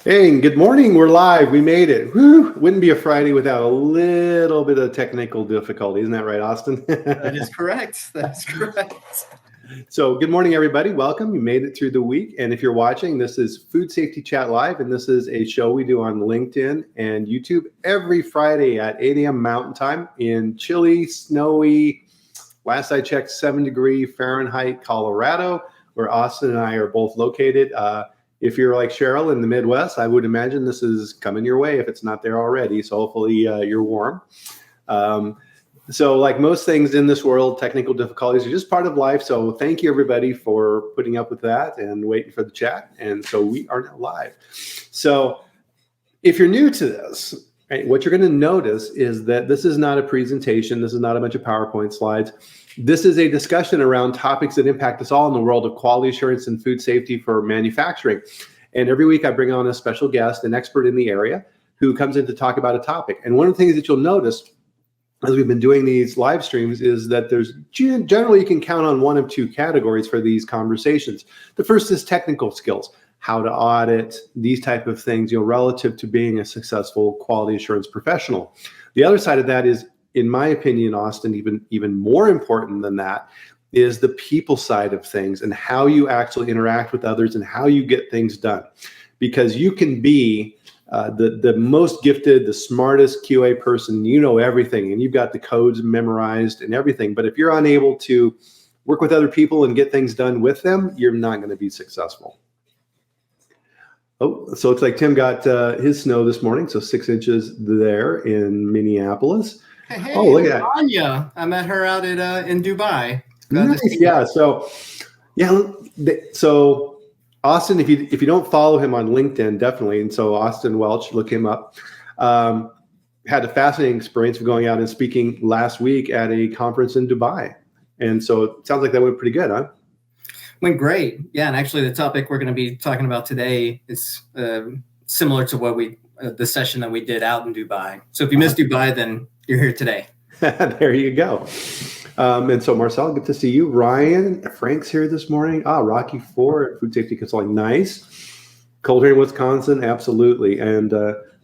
Hey, and good morning. We're live. We made it. Woo! Wouldn't be a Friday without a little bit of technical difficulty. Isn't that right, Austin? That is correct. That is correct. So, good morning, everybody. Welcome. You made it through the week. And if you're watching, this is Food Safety Chat Live, and this is a show we do on LinkedIn and YouTube every Friday at 8 a.m. Mountain Time in chilly, snowy, last I checked, 7-degree Fahrenheit, Colorado, where Austin and I are both located. If you're like Cheryl in the Midwest, I would imagine this is coming your way if it's not there already. So hopefully you're warm. So like most things in this world, technical difficulties are just part of life. So thank you, everybody, for putting up with that and waiting for the chat. And so we are now live. So if you're new to this, right, what you're going to notice is that this is not a presentation. This is not a bunch of PowerPoint slides. This is a discussion around topics that impact us all in the world of quality assurance and food safety for manufacturing. And every week I bring on a special guest, an expert in the area, who comes in to talk about a topic. And one of the things that you'll notice as we've been doing these live streams is that there's generally you can count on one of two categories for these conversations. The first is technical skills, how to audit, these type of things, relative to being a successful quality assurance professional. The other side of that is, in my opinion, Austin, even more important than that is the people side of things and how you actually interact with others and how you get things done. Because you can be the most gifted, the smartest QA person, you know everything, and you've got the codes memorized and everything. But if you're unable to work with other people and get things done with them, you're not going to be successful. Oh, so it's like Tim got his snow this morning, so 6 inches there in Minneapolis. Hey, oh, look at that. Anya. I met her out at in Dubai. Nice. Yeah. So Austin, if you don't follow him on LinkedIn, definitely. And so Austin Welch, look him up. Had a fascinating experience of going out and speaking last week at a conference in Dubai. And so it sounds like that went pretty good, huh? Went great. Yeah. And actually the topic we're going to be talking about today is similar to what the session that we did out in Dubai. So if you missed Dubai, then you're here today. There you go. And so Marcel, good to see you. Ryan, Frank's here this morning. Rocky Ford, Food Safety Consulting. Nice. Coltrane, Wisconsin. Absolutely. And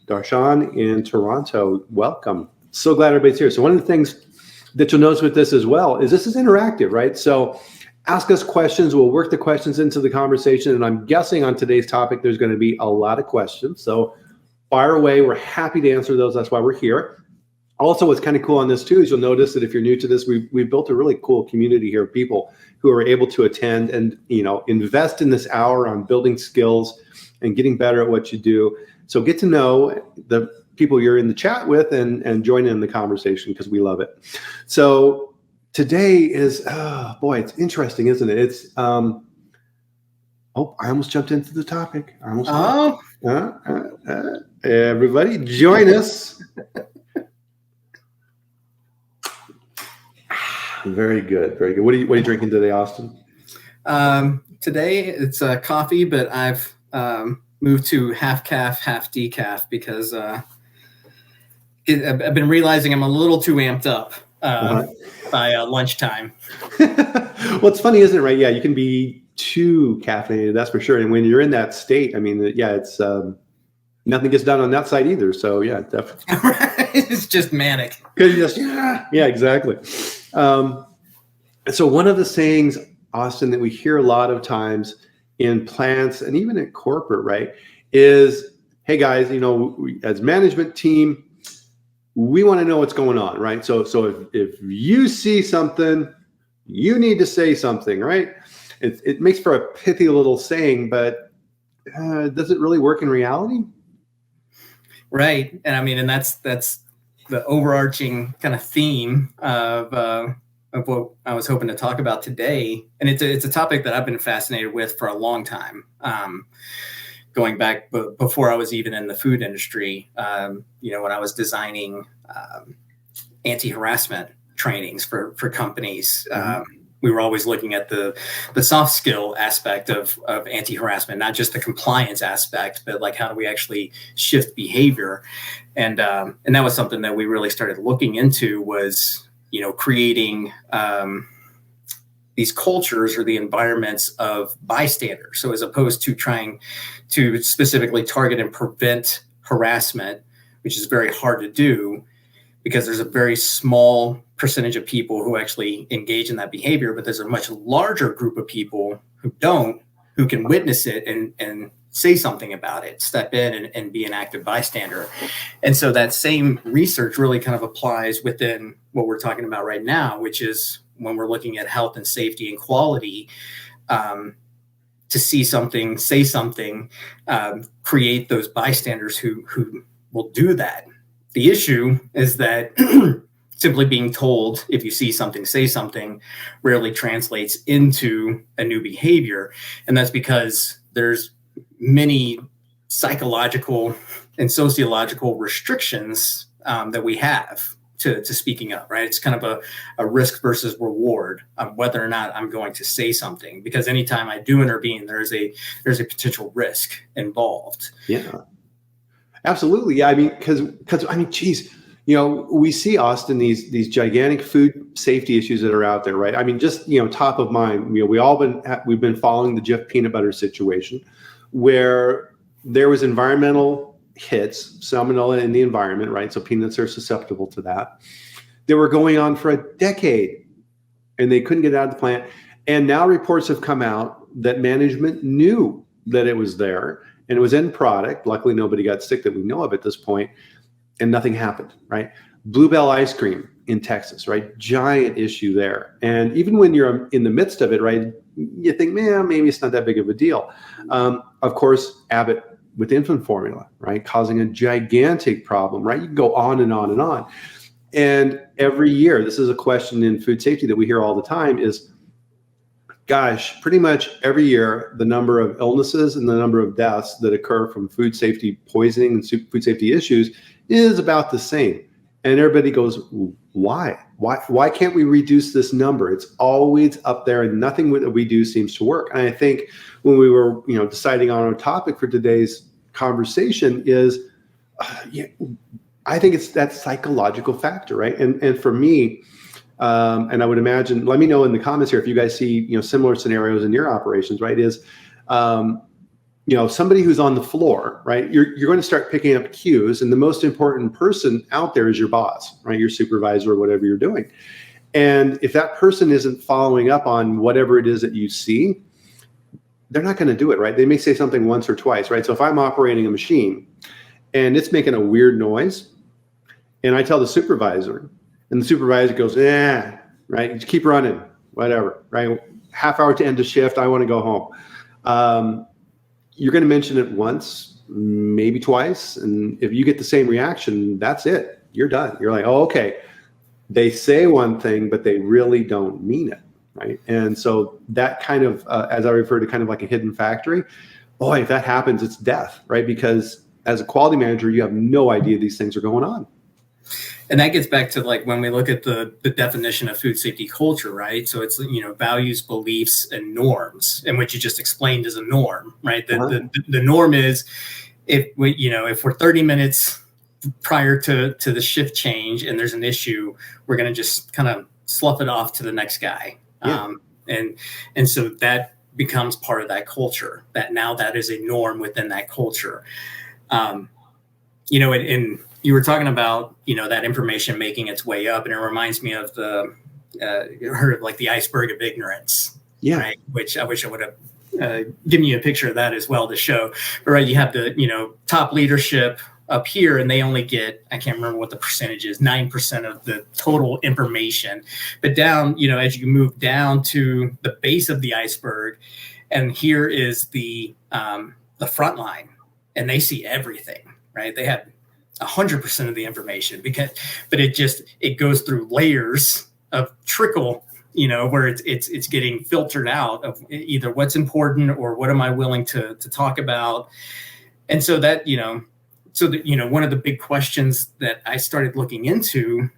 Darshan in Toronto. Welcome. So glad everybody's here. So one of the things that you'll notice with this as well is this is interactive, right? So ask us questions. We'll work the questions into the conversation. And I'm guessing on today's topic, there's going to be a lot of questions. So fire away. We're happy to answer those. That's why we're here. Also, what's kind of cool on this too is you'll notice that if you're new to this, we've built a really cool community here of people who are able to attend and invest in this hour on building skills and getting better at what you do. So get to know the people you're in the chat with and join in the conversation because we love it. So today is it's interesting, isn't it? It's I almost jumped into the topic. Everybody, join us. Very good, very good. What are you drinking today, Austin? Today it's coffee, but I've moved to half calf, half decaf because I've been realizing I'm a little too amped up by lunchtime. Well, it's funny, isn't it? Right? Yeah, you can be too caffeinated, that's for sure. And when you're in that state, I mean, it's nothing gets done on that side either. So yeah, definitely. It's just manic. Yeah, exactly. So one of the sayings, Austin, that we hear a lot of times in plants and even in corporate, right, is, hey guys, as management team, we want to know what's going on, right? So if you see something, you need to say something, right? It makes for a pithy little saying, but does it really work in reality? Right. And I mean, and that's the overarching kind of theme of what I was hoping to talk about today. And it's a topic that I've been fascinated with for a long time, going back before I was even in the food industry, when I was designing anti-harassment trainings for companies. We were always looking at the soft skill aspect of anti-harassment, not just the compliance aspect, but like how do we actually shift behavior? And that was something that we really started looking into was, creating these cultures or the environments of bystanders. So as opposed to trying to specifically target and prevent harassment, which is very hard to do because there's a very small percentage of people who actually engage in that behavior, but there's a much larger group of people who don't, who can witness it and say something about it, step in and be an active bystander. And so that same research really kind of applies within what we're talking about right now, which is when we're looking at health and safety and quality, to see something, say something, create those bystanders who will do that. The issue is that simply being told, if you see something, say something, rarely translates into a new behavior. And that's because there's many psychological and sociological restrictions that we have to speaking up, right? It's kind of a risk versus reward of whether or not I'm going to say something, because anytime I do intervene, there's a potential risk involved. Yeah, absolutely. Yeah, I mean, because I mean, geez, you know, we see, Austin, these gigantic food safety issues that are out there, right? I mean, just, you know, top of mind, you know, we've been following the Jif peanut butter situation, where there was environmental hits, salmonella in the environment, right? So peanuts are susceptible to that. They were going on for a decade, and they couldn't get it out of the plant. And now reports have come out that management knew that it was there and it was in product. Luckily, nobody got sick that we know of at this point, and nothing happened, right? Bluebell ice cream in Texas, right? Giant issue there. And even when you're in the midst of it, right, you think, man, maybe it's not that big of a deal. Of course, Abbott with infant formula, right, causing a gigantic problem, right? You can go on and on and on. And every year, this is a question in food safety that we hear all the time is, gosh, pretty much every year, the number of illnesses and the number of deaths that occur from food safety poisoning and food safety issues is about the same. And everybody goes, why? Why can't we reduce this number? It's always up there, and nothing that we do seems to work. And I think when we were, you know, deciding on our topic for today's conversation is, I think it's that psychological factor, right? And for me, and I would imagine, let me know in the comments here if you guys see, you know, similar scenarios in your operations, right? Is, you know, somebody who's on the floor, right? You're going to start picking up cues, and the most important person out there is your boss, right? Your supervisor or whatever you're doing. And if that person isn't following up on whatever it is that you see, they're not going to do it, right? They may say something once or twice, right? So if I'm operating a machine and it's making a weird noise, and I tell the supervisor, and the supervisor goes, right? Just keep running, whatever, right? Half hour to end a shift, I want to go home. You're going to mention it once, maybe twice. And if you get the same reaction, that's it. You're done. You're like, oh, okay. They say one thing, but they really don't mean it, right? And so that kind of, as I refer to, kind of like a hidden factory, boy, if that happens, it's death, right? Because as a quality manager, you have no idea these things are going on. And that gets back to like when we look at the definition of food safety culture, right? So it's, you know, values, beliefs, and norms, and what you just explained is a norm, right? The norm is if we're 30 minutes prior to the shift change and there's an issue, we're going to just kind of slough it off to the next guy. Yeah. And so that becomes part of that culture, that now that is a norm within that culture. You know, and you were talking about, you know, that information making its way up, and it reminds me of heard of like the iceberg of ignorance, right? Which I wish I would have given you a picture of that as well to show. But right, you have the, you know, top leadership up here, and they only get, I can't remember what the percentage is, 9% of the total information. But down, you know, as you move down to the base of the iceberg, and here is the front line, and they see everything, right? They have 100% of the information but it goes through layers of trickle, you know, where it's getting filtered out of either what's important or what am I willing to talk about. And so that, you know, one of the big questions that I started looking into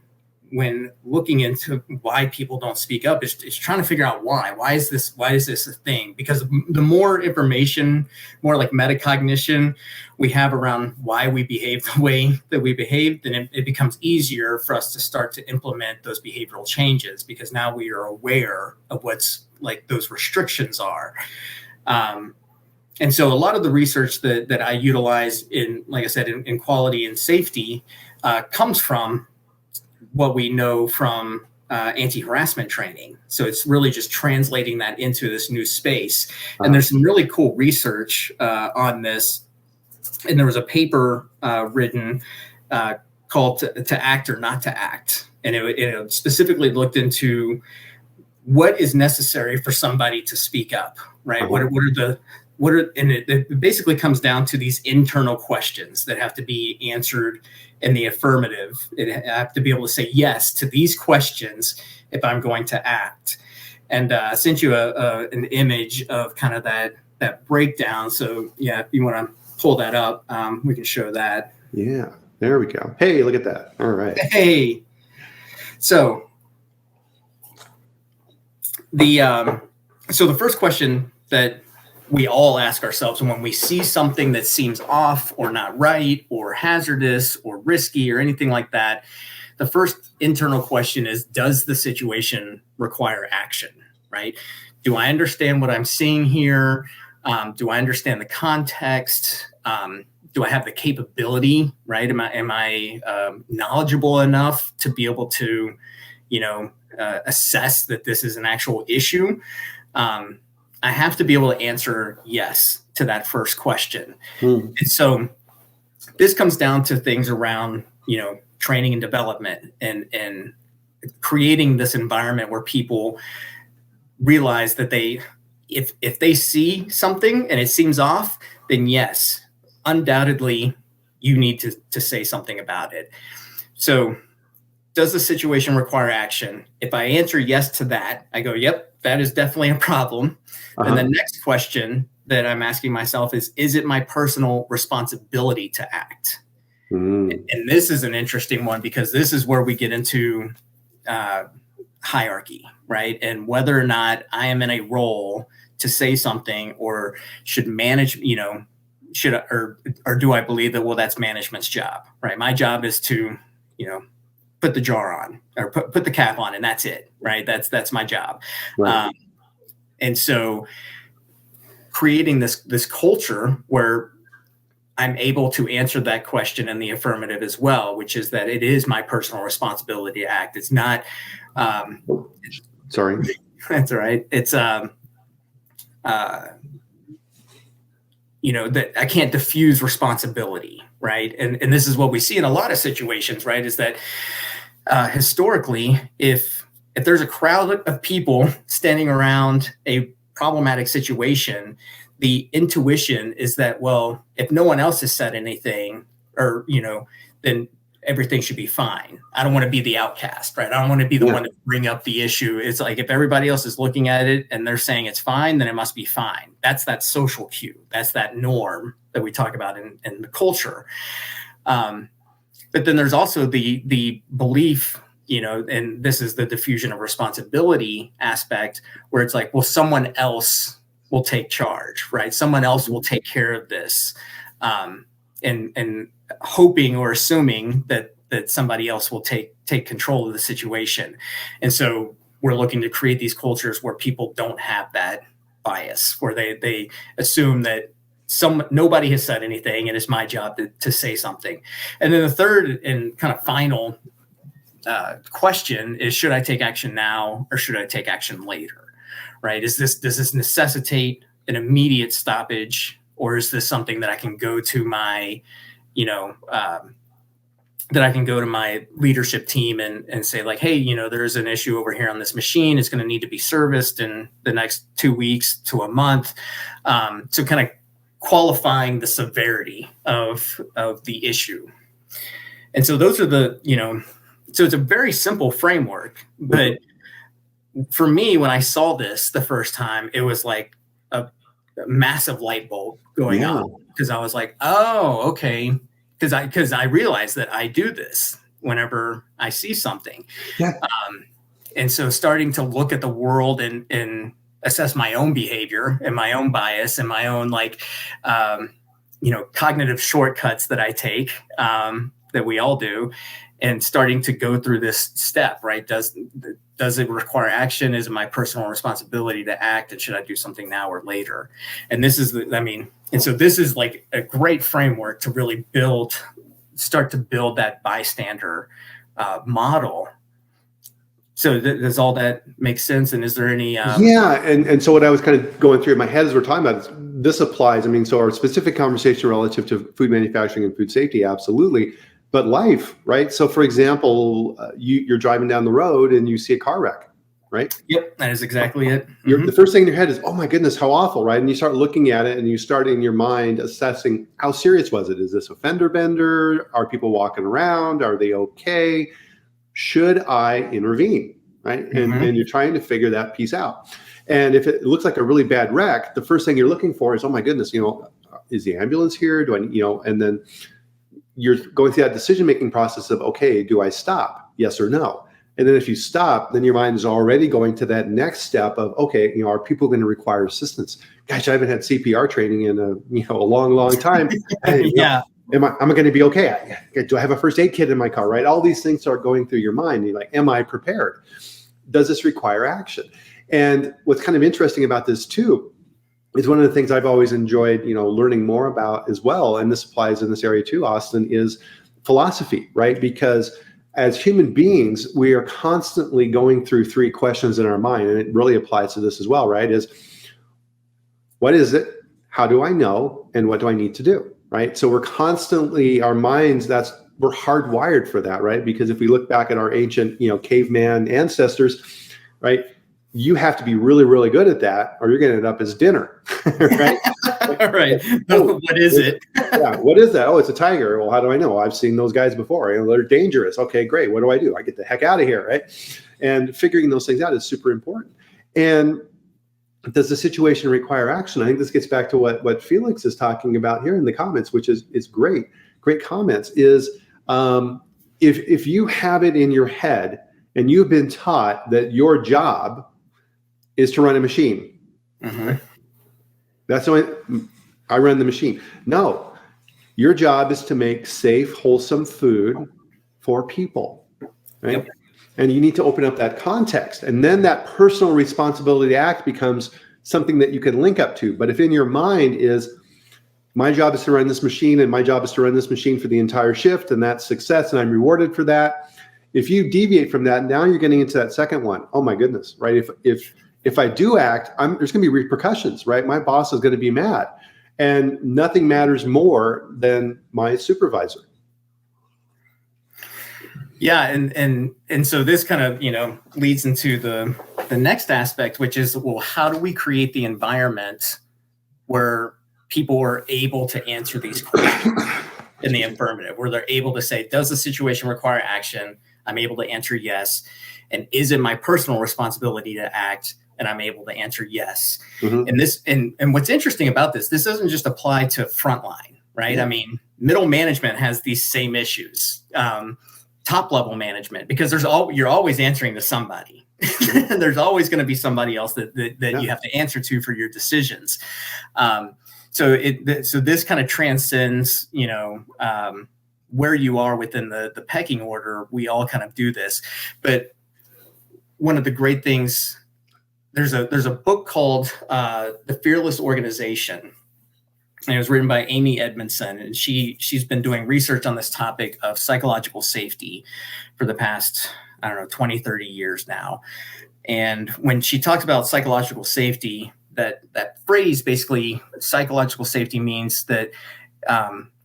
when looking into why people don't speak up is trying to figure out why is this a thing? Because the more information, more like metacognition we have around why we behave the way that we behave, then it becomes easier for us to start to implement those behavioral changes, because now we are aware of what's like those restrictions are. And so a lot of the research that I utilize in, like I said, in quality and safety comes from what we know from anti-harassment training. So it's really just translating that into this new space. And there's some really cool research on this. And there was a paper written called to Act or Not to Act. And it specifically looked into what is necessary for somebody to speak up, right? And it basically comes down to these internal questions that have to be answered in the affirmative. I have to be able to say yes to these questions if I'm going to act. And I sent you an image of kind of that breakdown. So yeah, if you want to pull that up, we can show that. Yeah, there we go. Hey, look at that. All right. Hey, so the first question that we all ask ourselves when we see something that seems off or not right or hazardous or risky or anything like that, the first internal question is, does the situation require action, right? Do I understand what I'm seeing here? Do I understand the context? Do I have the capability, right? Am I knowledgeable enough to be able to, assess that this is an actual issue? I have to be able to answer yes to that first question. And so this comes down to things around, training and development and creating this environment where people realize that if they see something and it seems off, then yes, undoubtedly you need to say something about it. So does the situation require action? If I answer yes to that, I go, yep, that is definitely a problem. And the next question that I'm asking myself is it my personal responsibility to act? And this is an interesting one because this is where we get into hierarchy, right? And whether or not I am in a role to say something or should manage, or do I believe that, well, that's management's job, right? My job is to, put the jar on or put the cap on and that's it, right? That's my job. Right. And so creating this culture where I'm able to answer that question in the affirmative as well, which is that it is my personal responsibility to act. It's not, sorry. That's all right. It's, that I can't diffuse responsibility. Right. And this is what we see in a lot of situations, right? Is that historically, if there's a crowd of people standing around a problematic situation, the intuition is that, well, if no one else has said anything or, then everything should be fine. I don't want to be the outcast, right? I don't want to be the one to bring up the issue. It's like, if everybody else is looking at it and they're saying it's fine, then it must be fine. That's that social cue. That's that norm that we talk about in the culture. But then there's also the belief, and this is the diffusion of responsibility aspect where it's like, well, someone else will take charge, right? Someone else will take care of this. And hoping or assuming that somebody else will take control of the situation. And so we're looking to create these cultures where people don't have that bias, where they assume that nobody has said anything and it's my job to say something. And then the third and kind of final question is, should I take action now or should I take action later? Right? Does this necessitate an immediate stoppage, or is this something that I can go to my, that I can go to my leadership team and say like, hey, there's an issue over here on this machine. It's going to need to be serviced in the next 2 weeks to a month. So kind of qualifying the severity of the issue. And so those are so it's a very simple framework, but for me, when I saw this the first time, it was like a massive light bulb going on, because I was like, oh, okay. Because I realized that I do this whenever I see something. Yeah. And so starting to look at the world and assess my own behavior and my own bias and my own cognitive shortcuts that I take, that we all do, and starting to go through this step, right? does it require action? Is it my personal responsibility to act? And should I do something now or later? And this is so this is like a great framework to really start to build that bystander model. So does all that make sense? And is there any? Yeah, and so what I was kind of going through in my head as we're talking about this applies. I mean, so our specific conversation relative to food manufacturing and food safety, absolutely, but life, right? So, for example, you're driving down the road and you see a car wreck, right? Yep, that is exactly it. The first thing in your head is, oh my goodness, how awful, right? And you start looking at it and you start in your mind assessing how serious was it? Is this a fender bender? Are people walking around? Are they okay? Should I intervene, right? And you're trying to figure that piece out. And if it looks like a really bad wreck, the first thing you're looking for is, oh my goodness, is the ambulance here? Do I, and then you're going through that decision-making process of, okay, do I stop? Yes or no? And then if you stop, then your mind is already going to that next step of, okay, are people going to require assistance? Gosh, I haven't had CPR training in a long time. Yeah. Am I going to be okay? Do I have a first aid kit in my car, right? All these things start going through your mind. You're like, am I prepared? Does this require action? And what's kind of interesting about this too is one of the things I've always enjoyed, learning more about as well, and this applies in this area too, Austin, is philosophy, right? Because as human beings, we are constantly going through three questions in our mind, and it really applies to this as well, right? Is what is it? How do I know? And what do I need to do? Right. So we're constantly, our minds, we're hardwired for that, right? Because if we look back at our ancient, caveman ancestors, right, you have to be really, really good at that, or you're going to end up as dinner, right? Right. What is it? Yeah. What is that? Oh, it's a tiger. Well, how do I know? I've seen those guys before. They're dangerous. Okay, great. What do? I get the heck out of here, right? And figuring those things out is super important. And does the situation require action? I think this gets back to what Felix is talking about here in the comments, which is great comments, is if you have it in your head and you've been taught that your job is to run a machine. Right? That's the way I run the machine. No, your job is to make safe, wholesome food for people, right? Yep. And you need to open up that context. And then that personal responsibility to act becomes something that you can link up to. But if in your mind is, my job is to run this machine, and my job is to run this machine for the entire shift, and that's success, and I'm rewarded for that. If you deviate from that, now you're getting into that second one. Oh my goodness, right? If I do act, there's going to be repercussions, right? My boss is going to be mad. And nothing matters more than my supervisor. Yeah, and so this kind of leads into the next aspect, which is, well, how do we create the environment where people are able to answer these questions in the affirmative, where they're able to say, does the situation require action? I'm able to answer yes. And is it my personal responsibility to act? And I'm able to answer yes. And what's interesting about this doesn't just apply to frontline, right? I mean, middle management has these same issues. Top level management, because you're always answering to somebody. There's always going to be somebody else that you have to answer to for your decisions. So this kind of transcends, where you are within the pecking order. We all kind of do this, but one of the great things, there's a book called The Fearless Organization. And it was written by Amy Edmondson, and she's been doing research on this topic of psychological safety for the past, 20, 30 years now. And when she talks about psychological safety, that phrase, basically, psychological safety means that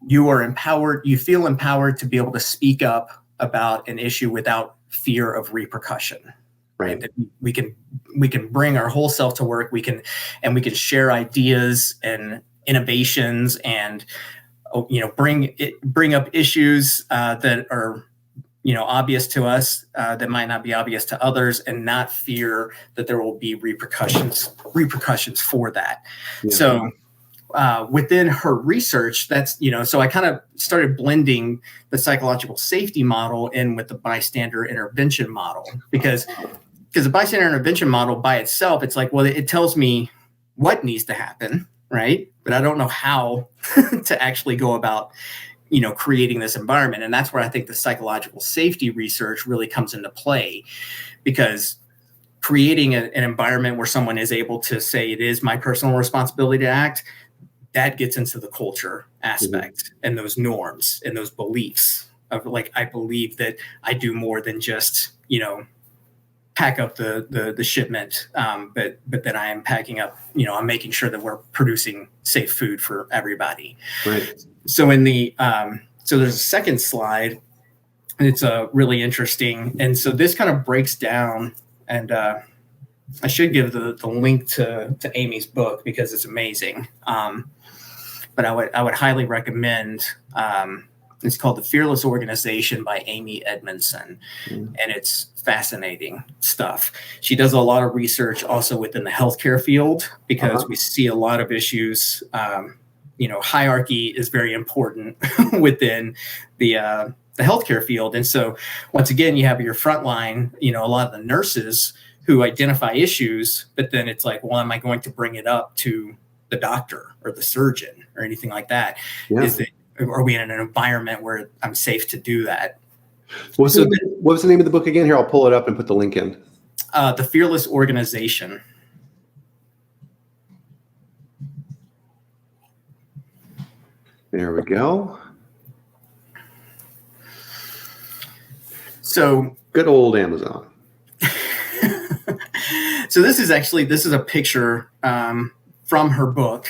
you are empowered, you feel empowered to be able to speak up about an issue without fear of repercussion. Right. That we can bring our whole self to work. We can share ideas and innovations, and bring up issues that are obvious to us, that might not be obvious to others, and not fear that there will be repercussions for that. Yeah. So within her research, that's so I kind of started blending the psychological safety model in with the bystander intervention model, because the bystander intervention model by itself, it's like, well, it tells me what needs to happen, right? But I don't know how to actually go about, creating this environment. And that's where I think the psychological safety research really comes into play, because creating an environment where someone is able to say, it is my personal responsibility to act, that gets into the culture aspect and those norms and those beliefs of like, I believe that I do more than just, pack up the shipment, but that I am packing up, I'm making sure that we're producing safe food for everybody. Right. So in the, so there's a second slide, and it's really interesting. And so this kind of breaks down, and I should give the link to Amy's book because it's amazing. But I would highly recommend, it's called The Fearless Organization by Amy Edmondson. And it's fascinating stuff. She does a lot of research also within the healthcare field because we see a lot of issues. Hierarchy is very important within the healthcare field. And so once again, you have your frontline, a lot of the nurses who identify issues, but then it's like, well, am I going to bring it up to the doctor or the surgeon or anything like that? Yeah. Are we in an environment where I'm safe to do that? What was the name of the book again? Here, I'll pull it up and put the link in. The Fearless Organization. There we go. So good old Amazon. So this is a picture from her book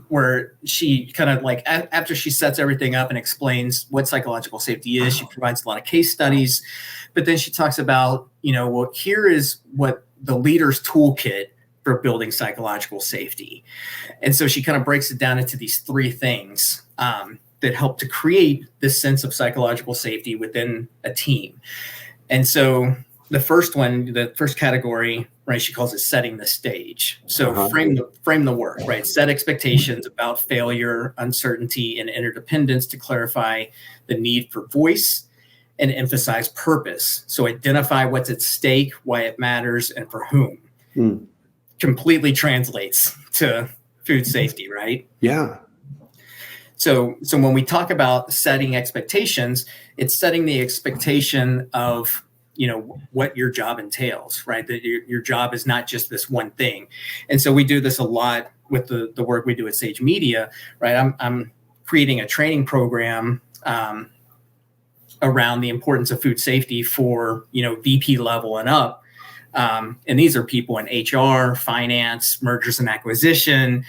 where she kind of like after she sets everything up and explains what psychological safety is, she provides a lot of case studies, but then she talks about, well, here is what the leader's toolkit for building psychological safety. And so she kind of breaks it down into these three things that help to create this sense of psychological safety within a team. And so the first category, right, she calls it setting the stage. So frame the work, right? Set expectations about failure, uncertainty, and interdependence to clarify the need for voice and emphasize purpose. So identify what's at stake, why it matters, and for whom. Completely translates to food safety, right? Yeah. So when we talk about setting expectations, it's setting the expectation of what your job entails, right? That your job is not just this one thing. And so we do this a lot with the work we do at Sage Media, right? I'm creating a training program around the importance of food safety for, VP level and up. And these are people in HR, finance, mergers and acquisition.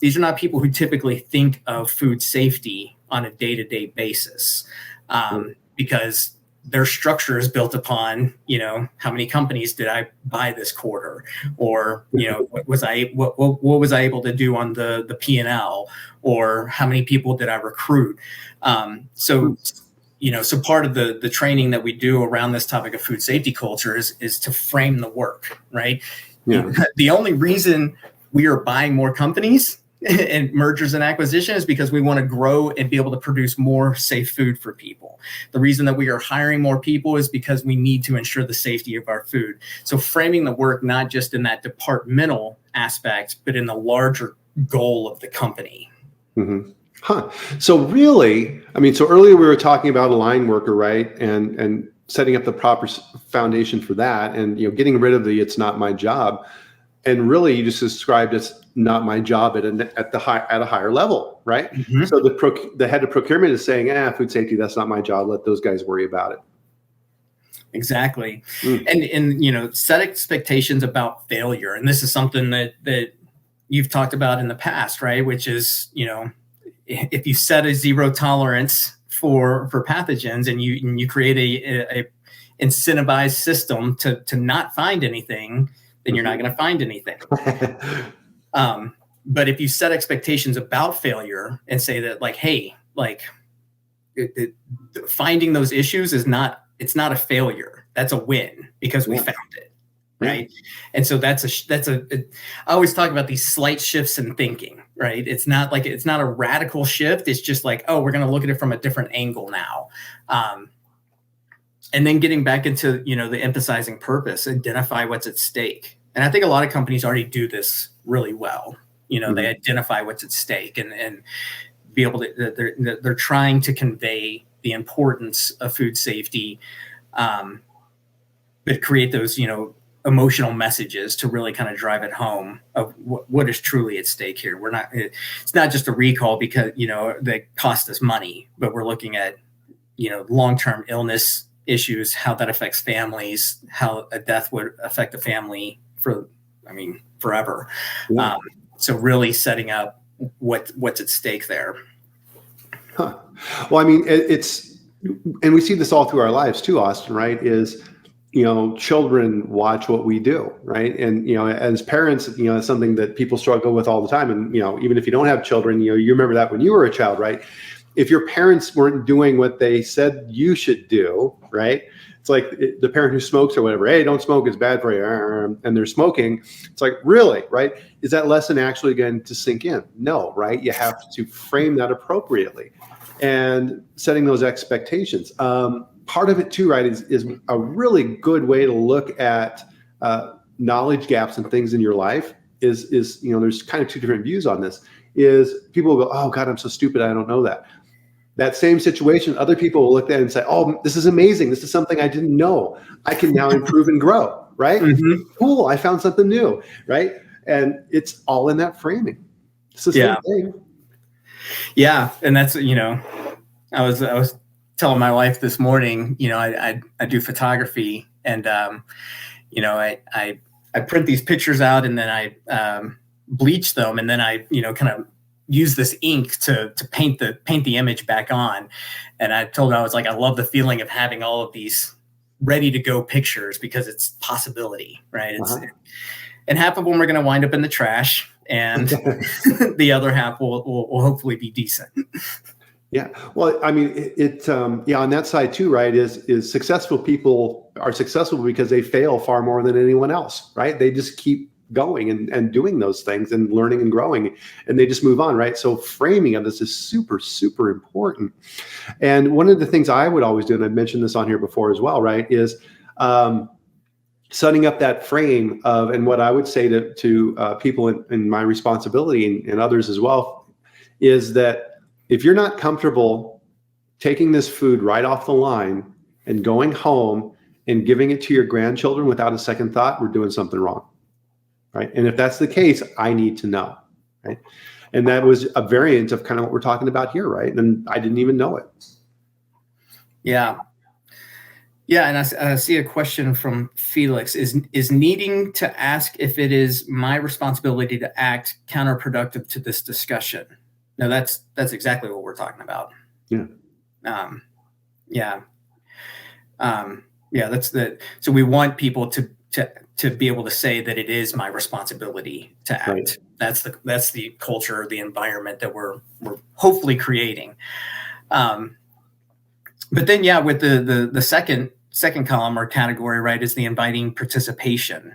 These are not people who typically think of food safety on a day-to-day basis because their structure is built upon, how many companies did I buy this quarter, or what was I able to do on the P&L, or how many people did I recruit? So part of the training that we do around this topic of food safety culture is to frame the work, right? Yeah. The only reason we are buying more companies and mergers and acquisitions is because we want to grow and be able to produce more safe food for people. The reason that we are hiring more people is because we need to ensure the safety of our food. So framing the work, not just in that departmental aspect, but in the larger goal of the company. Mm-hmm. So really, so earlier we were talking about a line worker, right? And setting up the proper foundation for that, and, getting rid of the, it's not my job. And really you just described it's not my job at a higher level, right? Mm-hmm. So the head of procurement is saying, food safety, that's not my job. Let those guys worry about it. Exactly. And set expectations about failure. And this is something that you've talked about in the past, right? Which is, if you set a zero tolerance for pathogens and you create a incentivized system to not find anything, then you're not going to find anything. But if you set expectations about failure and say that, like, hey, like finding those issues it's not a failure. That's a win because we found it. Right. And so I always talk about these slight shifts in thinking, right? It's not a radical shift. It's just like, oh, we're going to look at it from a different angle now. And then getting back into, the emphasizing purpose, identify what's at stake. And I think a lot of companies already do this really well. Mm-hmm. They identify what's at stake and be able to, they're trying to convey the importance of food safety, but create those, emotional messages to really kind of drive it home of what is truly at stake here. It's not just a recall because, they cost us money, but we're looking at, long-term illness issues, how that affects families, how a death would affect a family forever. Yeah. So really setting up what's at stake there. Huh. Well, and we see this all through our lives too, Austin, right? Is, children watch what we do, right? And, as parents, it's something that people struggle with all the time. And, even if you don't have children, you remember that when you were a child, right? If your parents weren't doing what they said you should do, right? It's like the parent who smokes or whatever, hey, don't smoke, it's bad for you, and they're smoking. It's like, really, right? Is that lesson actually going to sink in? No, right? You have to frame that appropriately and setting those expectations. Part of it too, right, is a really good way to look at knowledge gaps and things in your life is there's kind of two different views on this. Is people will go, oh God, I'm so stupid, I don't know that. That same situation, other people will look at it and say, oh, this is amazing. This is something I didn't know. I can now improve and grow, right? Mm-hmm. Cool, I found something new, right? And it's all in that framing. It's the same thing. Yeah, and that's, I was telling my wife this morning, I do photography, and I print these pictures out, and then I bleach them, and then I kind of use this ink to paint the image back on. And I told her, I was like, I love the feeling of having all of these ready to go pictures because it's possibility, right? And half of them are going to wind up in the trash, and the other half will hopefully be decent. Yeah. Well, on that side too, right, is successful people are successful because they fail far more than anyone else, right? They just keep going and doing those things and learning and growing, and they just move on, right? So framing of this is super, super important. And one of the things I would always do, and I've mentioned this on here before as well, right, is setting up that frame of, and what I would say to people in my responsibility and others as well, is that if you're not comfortable taking this food right off the line and going home and giving it to your grandchildren without a second thought, we're doing something wrong, right? And if that's the case, I need to know, right? And that was a variant of kind of what we're talking about here, right? And I didn't even know it. Yeah. Yeah, and I see a question from Felix. Is needing to ask if it is my responsibility to act counterproductive to this discussion? No, that's exactly what we're talking about. Yeah. That's so we want people to be able to say that it is my responsibility to act. Right. That's the culture, the environment that we're hopefully creating. But then, with the second column or category, right, is the inviting participation.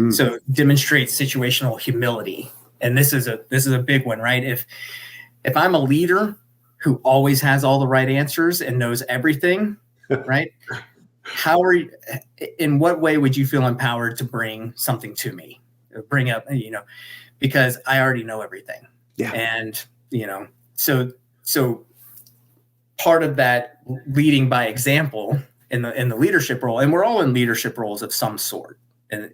So demonstrate situational humility. And this is a big one, right? If I'm a leader who always has all the right answers and knows everything, right? In what way would you feel empowered to bring something to me? Bring up, because I already know everything. Yeah. And, so part of that leading by example in the leadership role, and we're all in leadership roles of some sort. And,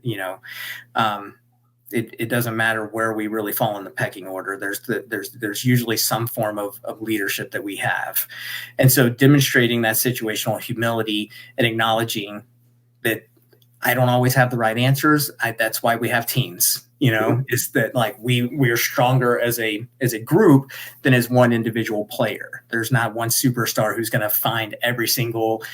it doesn't matter where we really fall in the pecking order. There's usually some form of leadership that we have. And so demonstrating that situational humility and acknowledging that I don't always have the right answers. That's why we have teams, is that like we are stronger as a group than as one individual player. There's not one superstar who's going to find every single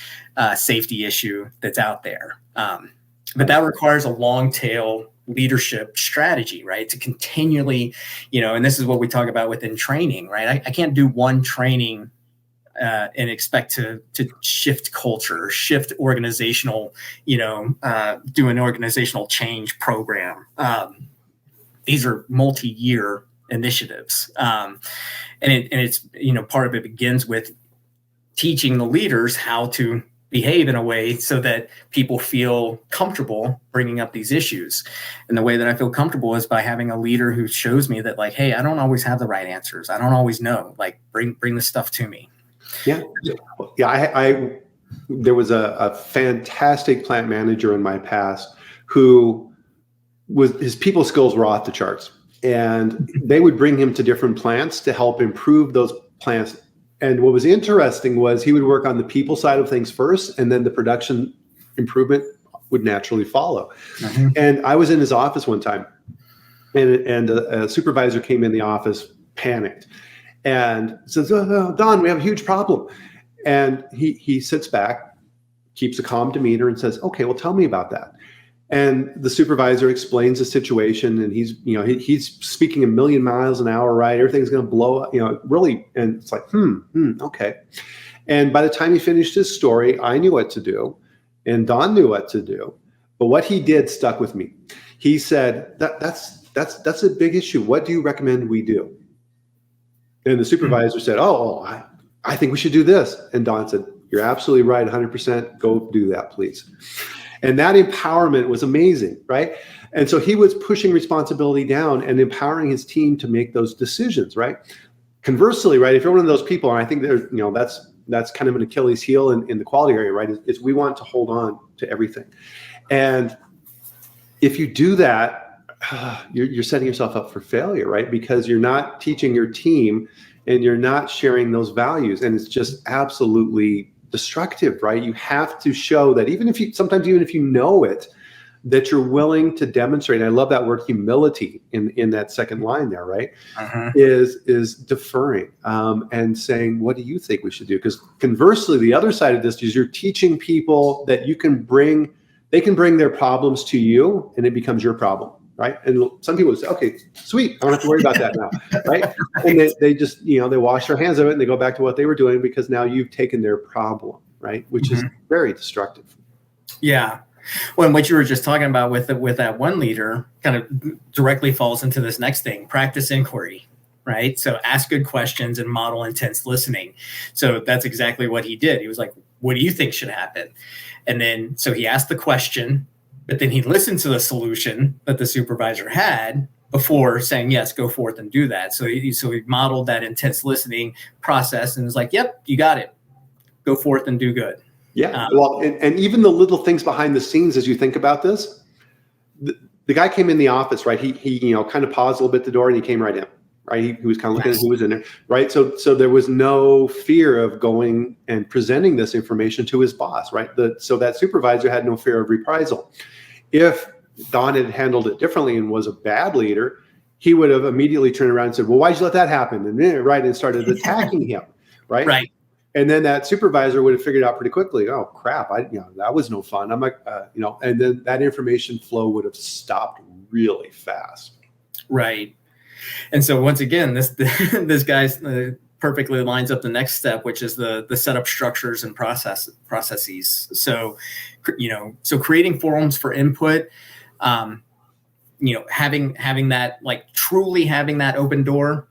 safety issue that's out there. But that requires a long tail leadership strategy, right? To continually, and this is what we talk about within training, right? I can't do one training and expect to shift culture, shift organizational, do an organizational change program. These are multi-year initiatives. And it's, part of it begins with teaching the leaders how to behave in a way so that people feel comfortable bringing up these issues. And the way that I feel comfortable is by having a leader who shows me that, like, hey, I don't always have the right answers. I don't always know. Like, bring the stuff to me. Yeah. I there was a fantastic plant manager in my past who his people skills were off the charts, and they would bring him to different plants to help improve those plants. And what was interesting was he would work on the people side of things first, and then the production improvement would naturally follow. Mm-hmm. And I was in his office one time, and a supervisor came in the office, panicked, and says, "Oh, Don, we have a huge problem." And he sits back, keeps a calm demeanor, and says, "Okay, well, tell me about that." And the supervisor explains the situation, and he's speaking a million miles an hour, right? Everything's going to blow up, really. And it's like, okay. And by the time he finished his story, I knew what to do, and Don knew what to do. But what he did stuck with me. He said, that's a big issue. What do you recommend we do? And the supervisor said, I think we should do this. And Don said, "You're absolutely right, 100%. Go do that, please." And that empowerment was amazing, right? And so he was pushing responsibility down and empowering his team to make those decisions, right? Conversely, right, if you're one of those people, and I think there's, that's kind of an Achilles heel in the quality area, right, is we want to hold on to everything. And if you do that, you're setting yourself up for failure, right? Because you're not teaching your team and you're not sharing those values. And it's just absolutely destructive, right? You have to show that even if you know it, that you're willing to demonstrate. And I love that word humility in that second line there, right? Uh-huh. Is deferring and saying, what do you think we should do? Because conversely, the other side of this is you're teaching people that they can bring their problems to you and it becomes your problem. Right. And some people would say, okay, sweet, I don't have to worry about that now. Right. And they just, they wash their hands of it and they go back to what they were doing because now you've taken their problem. Right. Which is very destructive. Yeah. Well, and what you were just talking about with that one leader kind of directly falls into this next thing, practice inquiry. Right. So ask good questions and model intense listening. So that's exactly what he did. He was like, what do you think should happen? And then so he asked the question. But then he listened to the solution that the supervisor had before saying, yes, go forth and do that. So he modeled that intense listening process and was like, yep, you got it. Go forth and do good. Yeah. Well, and even the little things behind the scenes, as you think about this, the guy came in the office, right? He kind of paused a little bit at the door and he came right in, right? He was kind of looking at who was in there, right? So there was no fear of going and presenting this information to his boss, right? So that supervisor had no fear of reprisal. If Don had handled it differently and was a bad leader, he would have immediately turned around and said, well, why'd you let that happen? And started attacking him, right? Right. And then that supervisor would have figured out pretty quickly, oh crap, that was no fun. I'm like, and then that information flow would have stopped really fast. Right. And so once again, this guy's perfectly lines up the next step, which is the setup structures and processes. So, creating forums for input, having that, like truly having that open door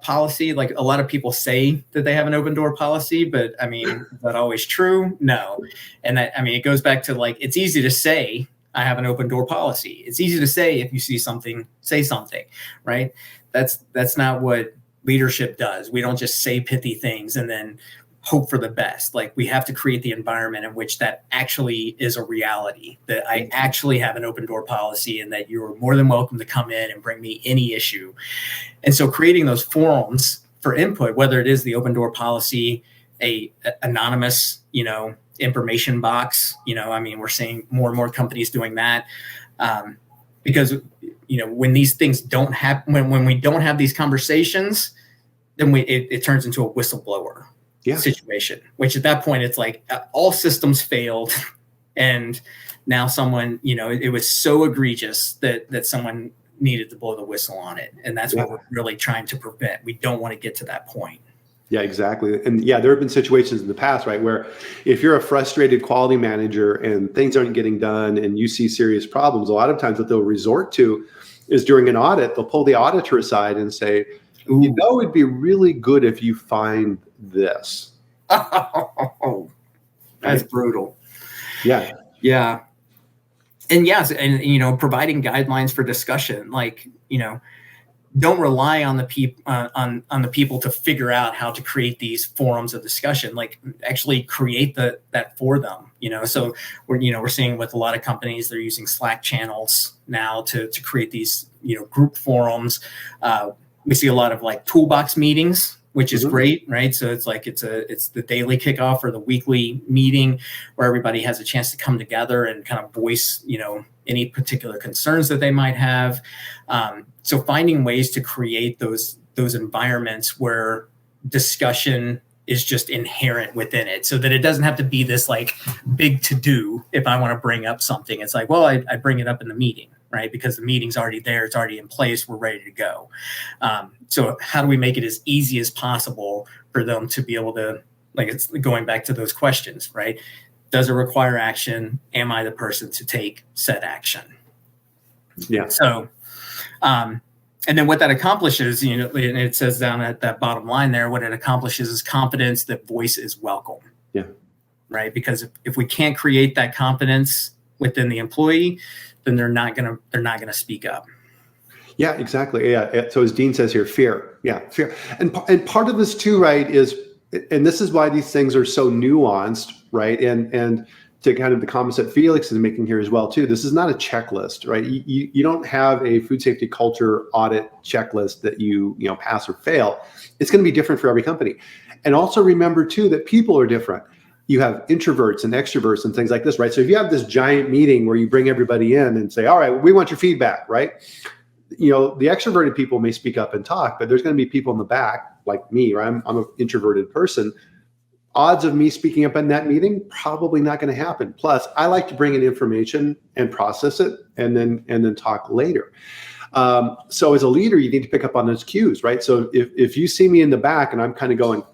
policy. Like a lot of people say that they have an open door policy, but I mean, is that always true? No. And it goes back to like, it's easy to say I have an open door policy. It's easy to say, if you see something, say something, right? That's not what leadership does. We don't just say pithy things and then hope for the best. Like we have to create the environment in which that actually is a reality, that I actually have an open door policy and that you're more than welcome to come in and bring me any issue. And so creating those forums for input, whether it is the open door policy, a anonymous, information box, we're seeing more and more companies doing that. Because, when these things don't happen, when we don't have these conversations, then it turns into a whistleblower situation, which at that point it's like all systems failed. And now someone, it was so egregious that someone needed to blow the whistle on it. And that's what we're really trying to prevent. We don't want to get to that point. Yeah, exactly. And there have been situations in the past, right, where if you're a frustrated quality manager and things aren't getting done and you see serious problems, a lot of times what they'll resort to is during an audit, they'll pull the auditor aside and say, it'd be really good if you find this. Oh, that's brutal. Yeah. Yeah. And yes, and providing guidelines for discussion, like, don't rely on the people on the people to figure out how to create these forums of discussion. Like actually create that for them. So we're seeing with a lot of companies, they're using Slack channels now to create these group forums. We see a lot of like toolbox meetings, which is great, right? So it's like it's the daily kickoff or the weekly meeting where everybody has a chance to come together and kind of voice any particular concerns that they might have. So finding ways to create those environments where discussion is just inherent within it, so that it doesn't have to be this like big to do. If I want to bring up something, it's like, well, I bring it up in the meeting, right? Because the meeting's already there, it's already in place, we're ready to go. So how do we make it as easy as possible for them to be able to, like, it's going back to those questions, right? Does it require action? Am I the person to take said action? Yeah. So, and then what that accomplishes, and it says down at that bottom line there, what it accomplishes is confidence that voice is welcome. Yeah. Right. Because if we can't create that confidence within the employee, then they're not gonna speak up. Yeah, exactly. Yeah. So as Dean says here, fear. Yeah, fear. And part of this too, right, is, and this is why these things are so nuanced, right? And to kind of the comments that Felix is making here as well too, this is not a checklist, right? You don't have a food safety culture audit checklist that you pass or fail. It's going to be different for every company. And also remember too that people are different. You have introverts and extroverts and things like this, right? So if you have this giant meeting where you bring everybody in and say, all right, we want your feedback, right? The extroverted people may speak up and talk, but there's going to be people in the back like me, right? I'm an introverted person. Odds of me speaking up in that meeting, probably not going to happen. Plus, I like to bring in information and process it and then talk later. So as a leader, you need to pick up on those cues, right? So if you see me in the back and I'm kind of going,